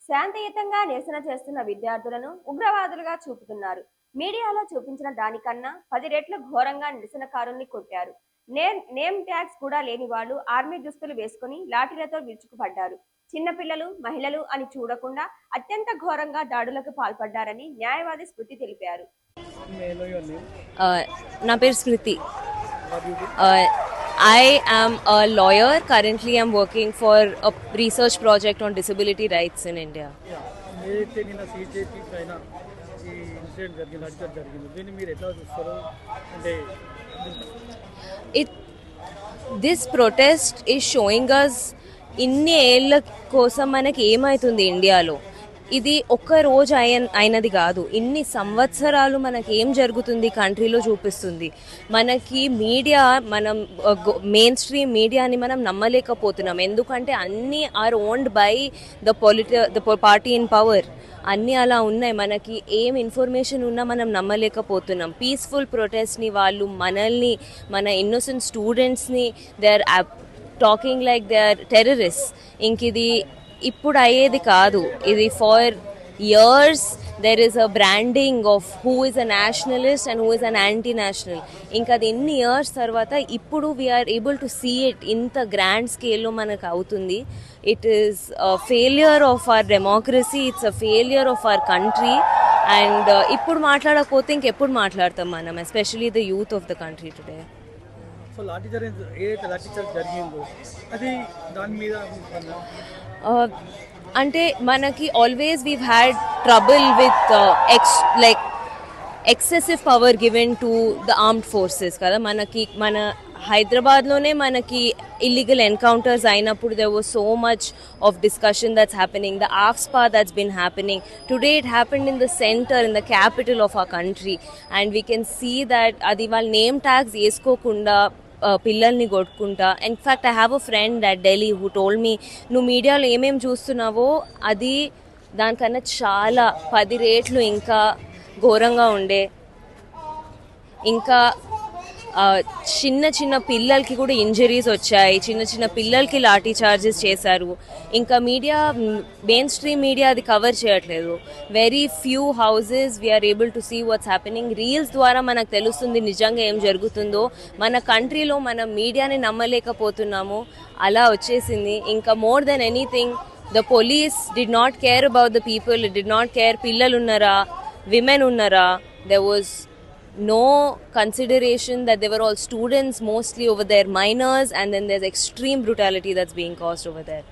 శాంతియుతంగా నిరసన చేస్తున్న విద్యార్థులను ఉగ్రవాదులుగా చూపుతున్నారు. మీడియాలో చూపించిన దానికన్నా 10 రెట్లు ఘోరంగా నిరసనకారుల్ని కొట్టారు. నేమ్ ట్యాగ్స్ కూడా లేని వాళ్ళు ఆర్మీ దుస్తులు వేసుకుని లాఠీలతో విరుచుకుపడ్డారు. చిన్నపిల్లలు, మహిళలు అని చూడకుండా అత్యంత ఘోరంగా దాడులకు పాల్పడ్డారని న్యాయవాది స్మృతి తెలిపారు. నా పేరు స్మృతి. I am a lawyer. Currently, I'm working for a research project on disability rights in India. This protest is showing us ఇన్ని ఏళ్ళ కోసం మనకి ఏమవుతుంది ఇండియాలో. ఇది ఒక్క రోజు అయినది కాదు, ఇన్ని సంవత్సరాలు మనకి ఏం జరుగుతుంది కంట్రీలో చూపిస్తుంది. మనకి మీడియా, మనం మెయిన్ స్ట్రీమ్ మీడియాని మనం నమ్మలేకపోతున్నాం. ఎందుకంటే అన్నీ are owned by the party in power. అన్నీ అలా ఉన్నాయి. మనకి ఏం ఇన్ఫర్మేషన్ ఉన్నా మనం నమ్మలేకపోతున్నాం. పీస్ఫుల్ ప్రొటెస్ట్ని వాళ్ళు మనల్ని, మన ఇన్నోసెంట్ స్టూడెంట్స్ని they are talking like they are terrorist. ఇంక ఇది ఇప్పుడు అయ్యేది కాదు. ఇది for years there is a branding of who is a nationalist and who is an anti national. ఇంకా అది ఎన్ని ఇయర్స్ తర్వాత ఇప్పుడు we are able to see it ఇంత గ్రాండ్ స్కేల్లో మనకు అవుతుంది. It is a failure of our democracy, it's a failure of our country. And ఇప్పుడు మాట్లాడకపోతే ఇంకెప్పుడు మాట్లాడతాం మనం, especially the youth of the country today. So ఏదైతే లాఠీచార్జ్ జరిగిందో అది దాని మీద అంటే మనకి always we've had trouble with excessive power given to the armed forces కదా. మనకి మన హైదరాబాద్లోనే మనకి ఇల్లీగల్ ఎన్కౌంటర్స్ అయినప్పుడు there was so much of discussion that's happening, the AFSPA that's been happening. Today it happened in the center, in the capital of our country, and we can see that అది వాళ్ళ name tags వేసుకోకుండా పిల్లల్ని కొట్టుకుంటా. In fact I have a friend at Delhi who told me, నువ్వు మీడియాలో ఏమేమి చూస్తున్నావో అది దానికన్నా చాలా 10 రెట్లు ఇంకా ఘోరంగా ఉండే. ఇంకా చిన్న చిన్న పిల్లలకి కూడా ఇంజరీస్ వచ్చాయి, చిన్న చిన్న పిల్లలకి లాఠీ చార్జెస్ చేశారు. ఇంకా మీడియా, మెయిన్ స్ట్రీమ్ మీడియా అది కవర్ చేయట్లేదు. Very few houses we are able to see what's happening. Reels ద్వారా మనకు తెలుస్తుంది నిజంగా ఏం జరుగుతుందో. మన కంట్రీలో మనం మీడియాని నమ్మలేకపోతున్నాము, అలా వచ్చేసింది. ఇంకా more than anything the police did not care about the people, did not care పిల్లలు ఉన్నారా, విమెన్ ఉన్నారా. There was no consideration that they were all students mostly over there, minors, and then there's extreme brutality that's being caused over there.